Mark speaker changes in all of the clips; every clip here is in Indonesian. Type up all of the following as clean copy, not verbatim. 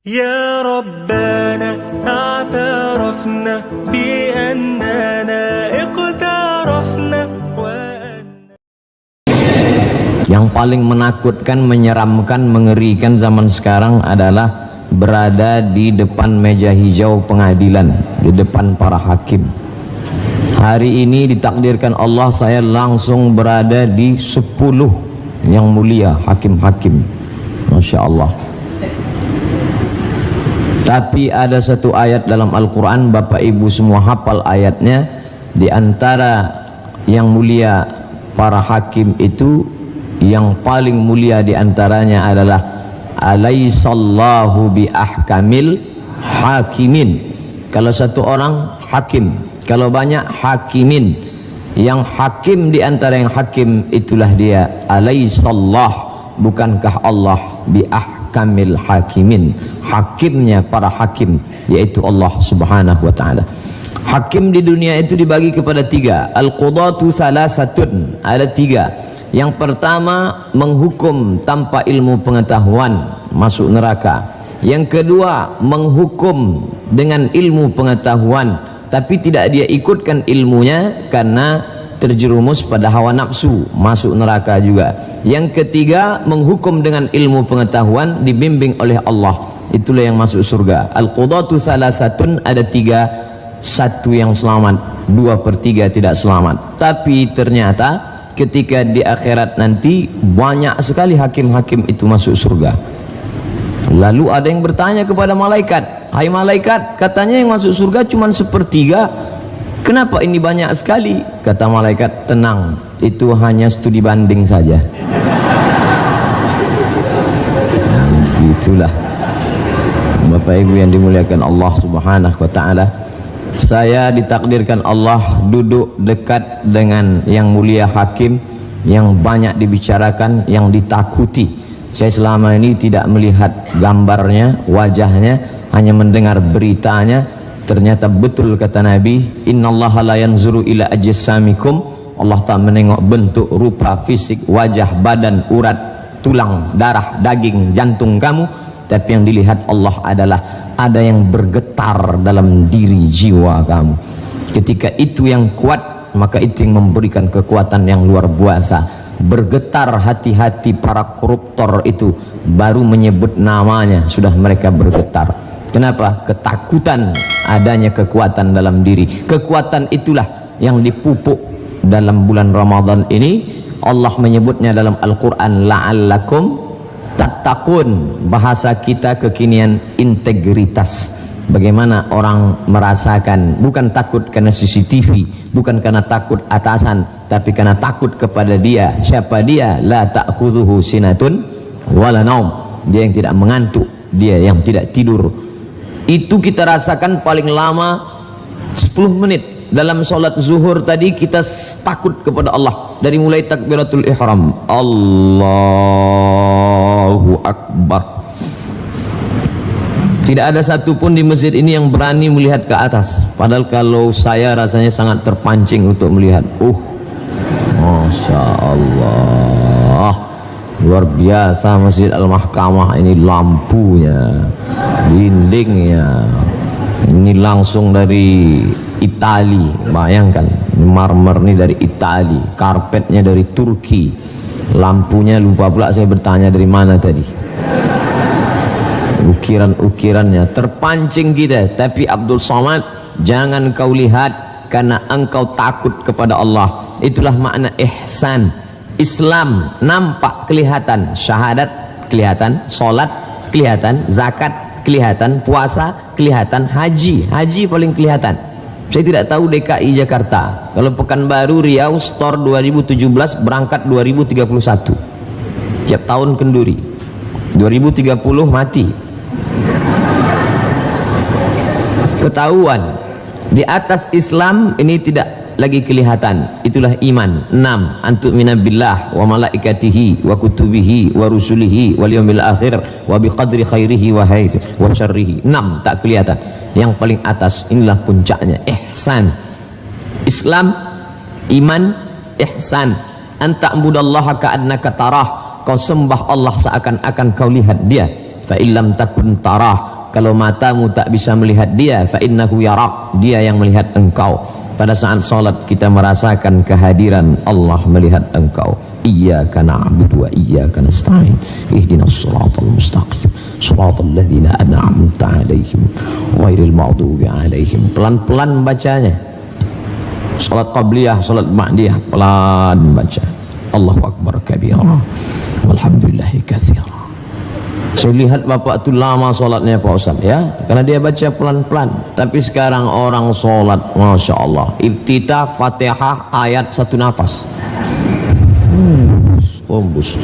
Speaker 1: يا ربنا اعترفنا بأننا اقترفنا
Speaker 2: Yang paling menakutkan, menyeramkan, mengerikan zaman sekarang adalah berada di depan meja hijau pengadilan, di depan para hakim. Hari ini ditakdirkan Allah saya langsung berada di 10 yang mulia hakim-hakim, Masya Allah. Tapi ada satu ayat dalam Al-Quran, Bapak Ibu semua hafal ayatnya. Di antara yang mulia para hakim itu, yang paling mulia di antaranya adalah alaisallahu bi ahkamil hakimin. Kalau satu orang hakim, kalau banyak hakimin, yang hakim di antara yang hakim itulah dia alaisallah, bukankah Allah bi ahkamil hakimin, hakimnya para hakim, yaitu Allah subhanahu wa ta'ala. Hakim di dunia itu dibagi kepada 3. Al-qudatu salasatun, ada 3. Yang pertama, menghukum tanpa ilmu pengetahuan, masuk neraka. Yang kedua, menghukum dengan ilmu pengetahuan tapi tidak dia ikutkan ilmunya karena terjerumus pada hawa nafsu, masuk neraka juga. Yang ketiga, menghukum dengan ilmu pengetahuan dibimbing oleh Allah, itulah yang masuk surga. Al-qudatu salasatun, ada 3, 1 yang selamat, 2/3 tidak selamat. Tapi ternyata ketika di akhirat nanti banyak sekali hakim-hakim itu masuk surga. Lalu ada yang bertanya kepada malaikat, hai malaikat, katanya yang masuk surga cuma 1/3, kenapa ini banyak sekali? Kata malaikat, tenang, itu hanya studi banding saja. Itulah Bapak Ibu yang dimuliakan Allah subhanahu wa ta'ala. Saya ditakdirkan Allah duduk dekat dengan yang mulia hakim, yang banyak dibicarakan, yang ditakuti. Saya selama ini tidak melihat gambarnya, wajahnya, hanya mendengar beritanya. Ternyata betul kata Nabi, innallaha la yanzuru ila ajsamikum, Allah tak menengok bentuk, rupa, fisik, wajah, badan, urat, tulang, darah, daging, jantung kamu, tapi yang dilihat Allah adalah ada yang bergetar dalam diri jiwa kamu. Ketika itu yang kuat, maka itu yang memberikan kekuatan yang luar biasa. Bergetar hati-hati para koruptor itu, baru menyebut namanya sudah mereka bergetar. Kenapa? Ketakutan adanya kekuatan dalam diri. Kekuatan itulah yang dipupuk dalam bulan Ramadan ini. Allah menyebutnya dalam Al-Quran, la'allakum tattaqun. Bahasa kita kekinian integritas. Bagaimana orang merasakan, bukan takut karena CCTV, bukan karena takut atasan, tapi karena takut kepada dia. Siapa dia? La ta'khudhuhu sinatun wala naum, dia yang tidak mengantuk, dia yang tidak tidur. Itu kita rasakan paling lama 10 menit. Dalam sholat zuhur tadi kita takut kepada Allah dari mulai takbiratul ihram, Allahu Akbar. Tidak ada satupun di masjid ini yang berani melihat ke atas. Padahal kalau saya rasanya sangat terpancing untuk melihat. Masya Allah, luar biasa Masjid Al-Mahkamah ini, lampunya, dindingnya, ini langsung dari Itali. Bayangkan, marmer ini dari Itali, karpetnya dari Turki, lampunya lupa pula saya bertanya dari mana tadi, ukiran-ukirannya, terpancing kita. Tapi Abdul Somad, jangan kau lihat karena engkau takut kepada Allah. Itulah makna ihsan. Islam nampak, kelihatan, syahadat kelihatan, sholat kelihatan, zakat kelihatan, puasa kelihatan, haji paling kelihatan. Saya tidak tahu DKI Jakarta, kalau Pekanbaru, Riau, Store 2017 berangkat 2031, tiap tahun kenduri, 2030 mati. Ketahuan di atas Islam ini tidak lagi kelihatan. Itulah iman. 6, antu'mina billah wa malaikatihi wa kutubihi wa rusulihi wal yawmil akhir wa biqadri khairihi wa syarrihi. 6 tak kelihatan. Yang paling atas inilah puncaknya, ihsan. Islam, iman, ihsan. Anta'budallaha ka'annaka tarah, kau sembah Allah seakan-akan kau lihat dia. fa illam takun tarah, kalau matamu tak bisa melihat dia, fa innahu yarak, dia yang melihat engkau. Pada saat salat kita merasakan kehadiran Allah melihat engkau. Iyyaka na'budu wa iyyaka nasta'in, ihdinas siratal mustaqim, siratal ladzina an'amta 'alaihim ghairil maghdubi 'alaihim. Pelan-pelan bacanya. Salat qabliyah, salat ba'diyah, pelan baca. Allahu akbar kabira, walhamdulillahi katsira. Saya lihat bapak itu lama sholatnya Pak Ustaz ya, karena dia baca pelan-pelan. Tapi sekarang orang sholat, Masya Allah, iftitah, fatihah, ayat satu nafas. Ombus.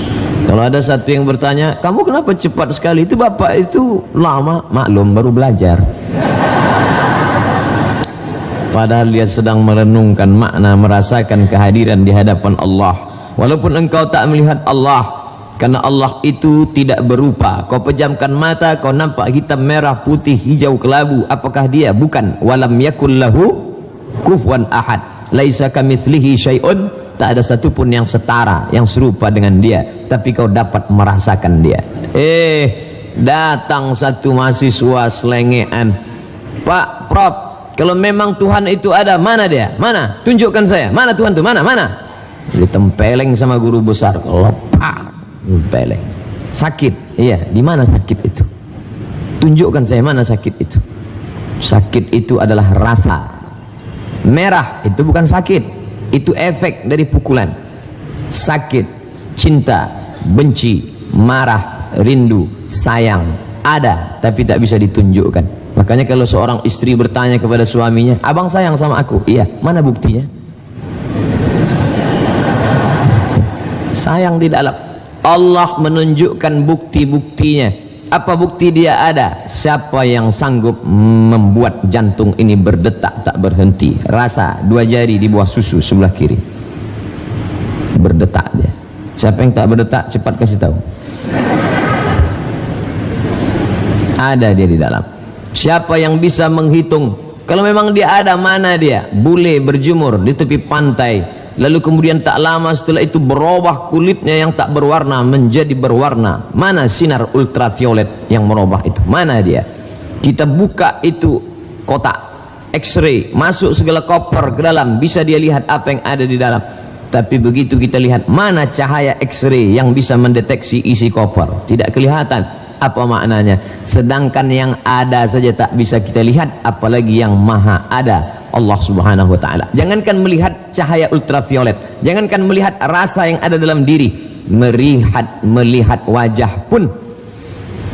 Speaker 2: Kalau ada satu yang bertanya, kamu kenapa cepat sekali? Itu bapak itu lama, maklum baru belajar. Padahal dia sedang merenungkan makna, merasakan kehadiran di hadapan Allah. Walaupun engkau tak melihat Allah, karena Allah itu tidak berupa. Kau pejamkan mata, kau nampak hitam, merah, putih, hijau, kelabu. Apakah dia? Bukan. Walam yakul lahu kufuwan ahad. Laisa kamitslihi syai'un. Tak ada satupun yang setara, yang serupa dengan dia. Tapi kau dapat merasakan dia. Datang satu mahasiswa selengean. Pak Prof, kalau memang Tuhan itu ada, mana dia? Mana? Tunjukkan saya. Mana Tuhan itu? Mana? Ditempeleng sama guru besar. Lepak. Peleng. Sakit. Iya, di mana sakit itu? Tunjukkan saya mana sakit itu. Sakit itu adalah rasa. Merah itu bukan sakit, itu efek dari pukulan. Sakit, cinta, benci, marah, rindu, sayang ada, tapi tak bisa ditunjukkan. Makanya kalau seorang istri bertanya kepada suaminya, abang sayang sama aku? Iya. Mana buktinya? Sayang di dalam. Allah menunjukkan bukti-buktinya. Apa bukti dia ada? Siapa yang sanggup membuat jantung ini berdetak tak berhenti? Rasa dua jari di bawah susu sebelah kiri, berdetak dia. Siapa yang tak berdetak, cepat kasih tahu. Ada dia di dalam. Siapa yang bisa menghitung? Kalau memang dia ada, mana dia? Bule berjemur di tepi pantai, lalu kemudian tak lama setelah itu berubah kulitnya yang tak berwarna menjadi berwarna. Mana sinar ultraviolet yang merubah itu? Mana dia? Kita buka itu kotak X-ray, masuk segala koper ke dalam, bisa dia lihat apa yang ada di dalam. Tapi begitu kita lihat, mana cahaya X-ray yang bisa mendeteksi isi koper? Tidak kelihatan. Apa maknanya? Sedangkan yang ada saja tak bisa kita lihat, apalagi yang maha ada, Allah subhanahu wa ta'ala. Jangankan melihat cahaya ultraviolet, jangankan melihat rasa yang ada dalam diri, melihat wajah pun.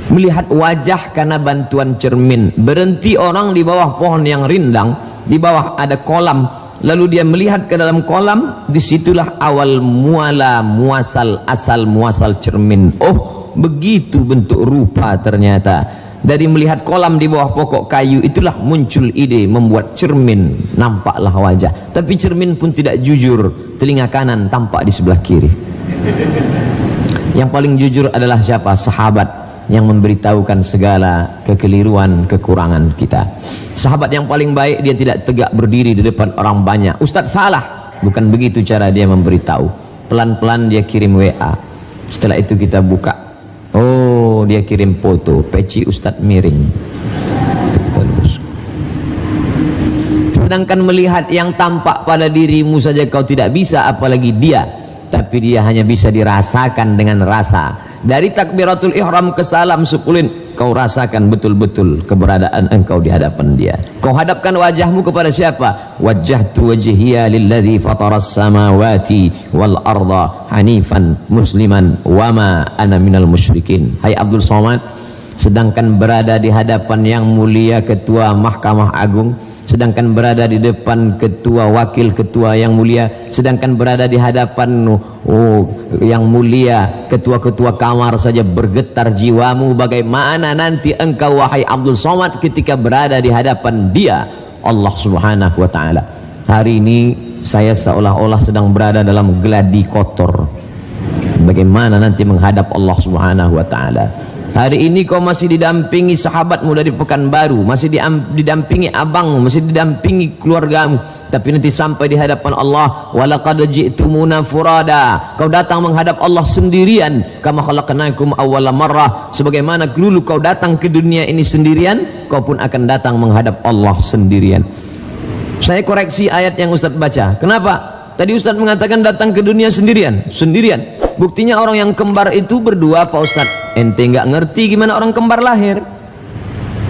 Speaker 2: Melihat wajah karena bantuan cermin. Berhenti orang di bawah pohon yang rindang, di bawah ada kolam, lalu dia melihat ke dalam kolam, disitulah awal muala muasal, asal muasal cermin. Oh, begitu bentuk rupa ternyata. Dari melihat kolam di bawah pokok kayu, itulah muncul ide membuat cermin, nampaklah wajah. Tapi cermin pun tidak jujur, telinga kanan tampak di sebelah kiri. Yang paling jujur adalah siapa? Sahabat yang memberitahukan segala kekeliruan, kekurangan kita. Sahabat yang paling baik, dia tidak tegak berdiri di depan orang banyak. Ustadz salah, bukan begitu cara dia memberitahu. Pelan-pelan dia kirim WA. Setelah itu kita buka, oh, dia kirim foto, peci Ustadz miring. Sedangkan melihat yang tampak pada dirimu saja kau tidak bisa, apalagi dia. Tapi dia hanya bisa dirasakan dengan rasa. Dari takbiratul ihram ke salam sepulin, kau rasakan betul-betul keberadaan engkau di hadapan dia. Kau hadapkan wajahmu kepada siapa? Wajjahtu wajhiya lilladzi fataras samawati wal arda hanifan musliman wama ana minal musyrikin. Hai Abdul Somad, sedangkan berada di hadapan yang mulia Ketua Mahkamah Agung, sedangkan berada di depan ketua, wakil ketua yang mulia, sedangkan berada di hadapan yang mulia, ketua-ketua kamar saja bergetar jiwamu. Bagaimana nanti engkau wahai Abdul Somad ketika berada di hadapan dia, Allah subhanahu wa ta'ala. Hari ini saya seolah-olah sedang berada dalam geladi kotor. Bagaimana nanti menghadap Allah subhanahu wa ta'ala. Hari ini kau masih didampingi sahabatmu dari Pekanbaru, masih didampingi abangmu, masih didampingi keluargamu, tapi nanti sampai di hadapan Allah, walaqad ji'tumuna furada, kau datang menghadap Allah sendirian, kama khalaqnakum awwala marrah, sebagaimana dulu kau datang ke dunia ini sendirian, kau pun akan datang menghadap Allah sendirian. Saya koreksi ayat yang Ustaz baca. Kenapa? Tadi Ustaz mengatakan datang ke dunia sendirian. Buktinya orang yang kembar itu berdua, Pak Ustaz. Ente nggak ngerti gimana orang kembar lahir.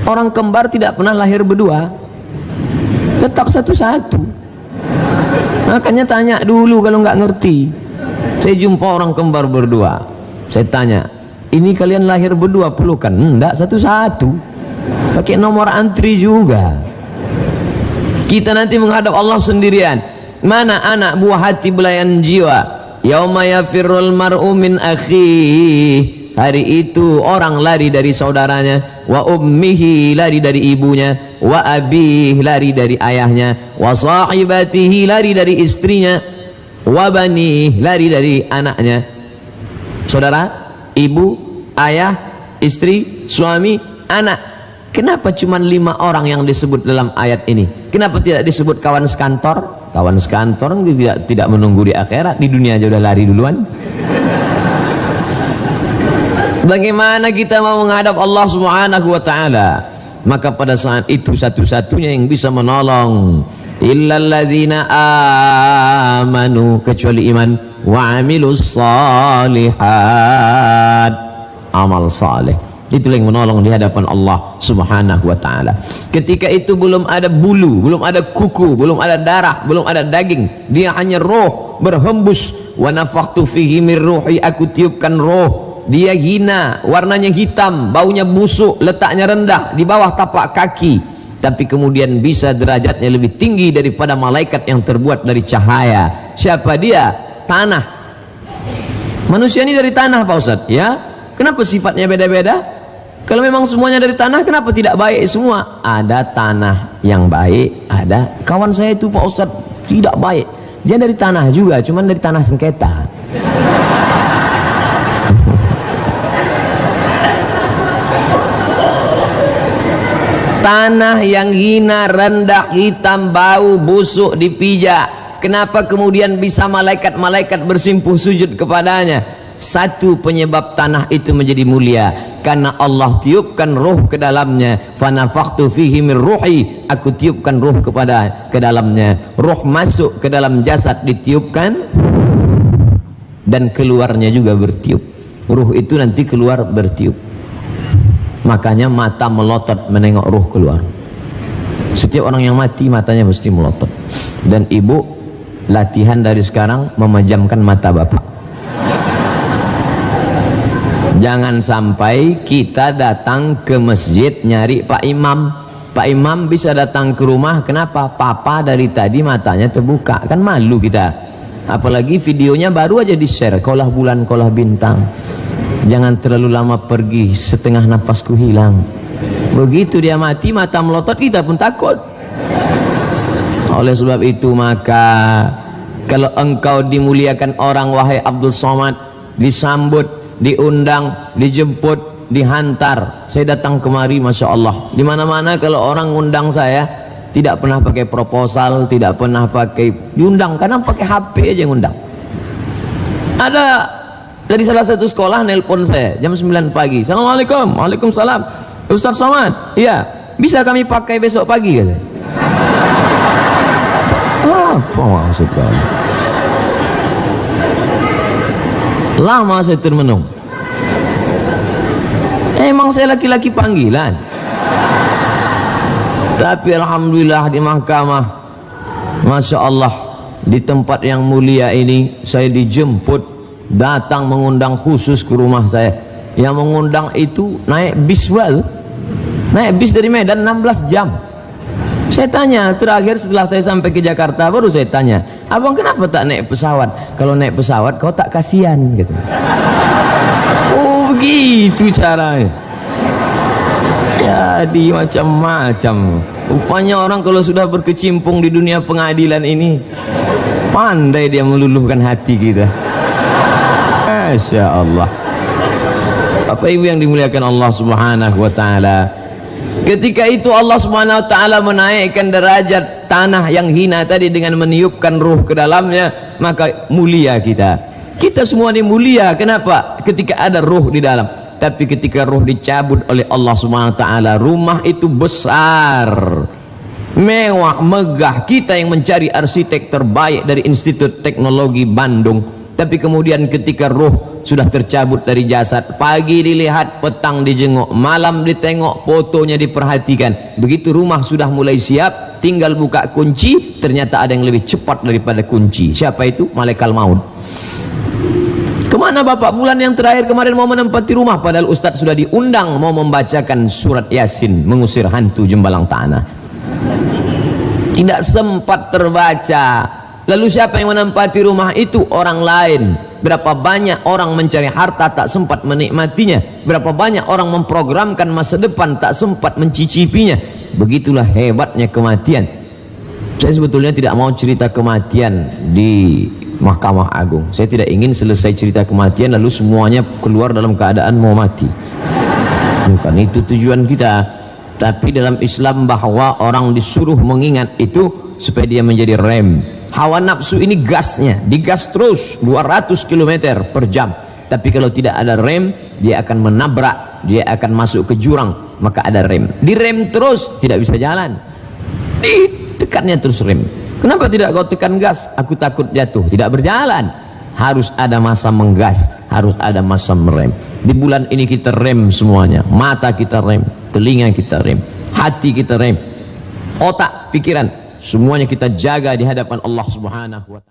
Speaker 2: Orang kembar tidak pernah lahir berdua, tetap satu-satu. Makanya tanya dulu kalau nggak ngerti. Saya jumpa orang kembar berdua, saya tanya, ini kalian lahir berdua pelukan? Enggak, satu-satu, pakai nomor antri juga. Kita nanti menghadap Allah sendirian. Mana anak buah hati belayan jiwa? Yauma yafirrul mar'u min akhihi, hari itu orang lari dari saudaranya, wa ummihi, lari dari ibunya, wa abihi, lari dari ayahnya, wa sahibatihi, lari dari istrinya, wa banihi, lari dari anaknya. Saudara, ibu, ayah, istri, suami, anak. Kenapa cuma 5 orang yang disebut dalam ayat ini? Kenapa tidak disebut kawan sekantor? Kawan sekantor tidak menunggu di akhirat, di dunia aja udah lari duluan. Bagaimana kita mau menghadap Allah Subhanahu wa ta'ala? Maka pada saat itu satu-satunya yang bisa menolong, illalladzina amanu, kecuali iman, wa amilus salihat, amal saleh. Itulah yang menolong di hadapan Allah Subhanahu wa ta'ala. Ketika itu belum ada bulu, belum ada kuku, belum ada darah, belum ada daging. Dia hanya roh berhembus. Wa nafakhtu fihi min ruhi, aku tiupkan roh. Dia hina, warnanya hitam, baunya busuk, letaknya rendah di bawah tapak kaki, tapi kemudian bisa derajatnya lebih tinggi daripada malaikat yang terbuat dari cahaya. Siapa dia? Tanah. Manusia ini dari tanah, Pak Ustaz, ya. Kenapa sifatnya beda-beda? Kalau memang semuanya dari tanah, kenapa tidak baik semua? Ada tanah yang baik, ada. Kawan saya itu, Pak Ustaz, tidak baik. Dia dari tanah juga, cuman dari tanah sengketa. Tanah yang hina, rendah, hitam, bau, busuk, dipijak. Kenapa kemudian bisa malaikat-malaikat bersimpuh sujud kepadanya? Satu penyebab tanah itu menjadi mulia, karena Allah tiupkan ruh ke dalamnya. Fanafakhtu fihi min ruhi, aku tiupkan ruh ke dalamnya. Ruh masuk ke dalam jasad, ditiupkan, dan keluarnya juga bertiup. Ruh itu nanti keluar bertiup. Makanya mata melotot menengok ruh keluar. Setiap orang yang mati matanya mesti melotot. Dan ibu latihan dari sekarang memejamkan mata bapak. Jangan sampai kita datang ke masjid nyari Pak Imam. Pak Imam bisa datang ke rumah, kenapa? Papa dari tadi matanya terbuka, kan malu kita. Apalagi videonya baru aja di-share, kaulah bulan, kaulah bintang. Jangan terlalu lama pergi, setengah napasku hilang. Begitu dia mati, mata melotot, kita pun takut. Oleh sebab itu, maka kalau engkau dimuliakan orang, wahai Abdul Somad, disambut, diundang, dijemput, dihantar. Saya datang kemari, Masya Allah. Di mana-mana kalau orang undang saya, tidak pernah pakai proposal, tidak pernah pakai diundang, kadang pakai HP aja yang undang. Ada dari salah satu sekolah nelpon saya jam 9 pagi. Assalamualaikum. Waalaikumsalam. Ustaz Somad, iya, bisa kami pakai besok pagi, kata. Apa maksud kamu? Lama saya termenung. Emang saya laki-laki panggilan. Tapi alhamdulillah di mahkamah, Masya Allah, di tempat yang mulia ini saya dijemput, datang mengundang khusus ke rumah saya. Yang mengundang itu naik bis, naik bis dari Medan 16 jam. Saya tanya, terakhir setelah saya sampai ke Jakarta, baru saya tanya, abang kenapa tak naik pesawat? Kalau naik pesawat kau tak kasihan, gitu. Oh begitu caranya. Jadi macam-macam. Rupanya orang kalau sudah berkecimpung di dunia pengadilan ini, pandai dia meluluhkan hati kita. Masya Allah. Apa ibu yang dimuliakan Allah Subhanahu wa ta'ala, ketika itu Allah Subhanahu wa ta'ala menaikkan derajat tanah yang hina tadi dengan meniupkan ruh ke dalamnya, maka mulia kita. Kita semua ini mulia. Kenapa? Ketika ada ruh di dalam. Tapi ketika ruh dicabut oleh Allah Subhanahu wa taala, rumah itu besar, mewah, megah. Kita yang mencari arsitek terbaik dari Institut Teknologi Bandung, tapi kemudian ketika ruh sudah tercabut dari jasad, pagi dilihat, petang dijenguk, malam ditengok, fotonya diperhatikan, begitu rumah sudah mulai siap, tinggal buka kunci, ternyata ada yang lebih cepat daripada kunci. Siapa itu? Malaikat maut. Kemana Bapak Fulan yang terakhir kemarin mau menempati rumah, padahal Ustadz sudah diundang mau membacakan surat Yasin, mengusir hantu jembalang tanah. Tidak sempat terbaca. Lalu siapa yang menempati rumah itu? Orang lain. Berapa banyak orang mencari harta tak sempat menikmatinya, berapa banyak orang memprogramkan masa depan tak sempat mencicipinya. Begitulah hebatnya kematian. Saya sebetulnya tidak mau cerita kematian di Mahkamah Agung. Saya tidak ingin selesai cerita kematian lalu semuanya keluar dalam keadaan mau mati. Bukan itu tujuan kita. Tapi dalam Islam bahwa orang disuruh mengingat itu supaya dia menjadi rem. Hawa nafsu ini gasnya, digas terus 200 km per jam. Tapi kalau tidak ada rem, dia akan menabrak, dia akan masuk ke jurang. Maka ada rem. Direm terus tidak bisa jalan. Ditekannya terus rem. Kenapa tidak kau tekan gas? Aku takut jatuh, tidak berjalan. Harus ada masa menggas, harus ada masa merem. Di bulan ini kita rem semuanya. Mata kita rem, telinga kita rem, hati kita rem, otak, pikiran, semuanya kita jaga di hadapan Allah Subhanahu wa ta'ala.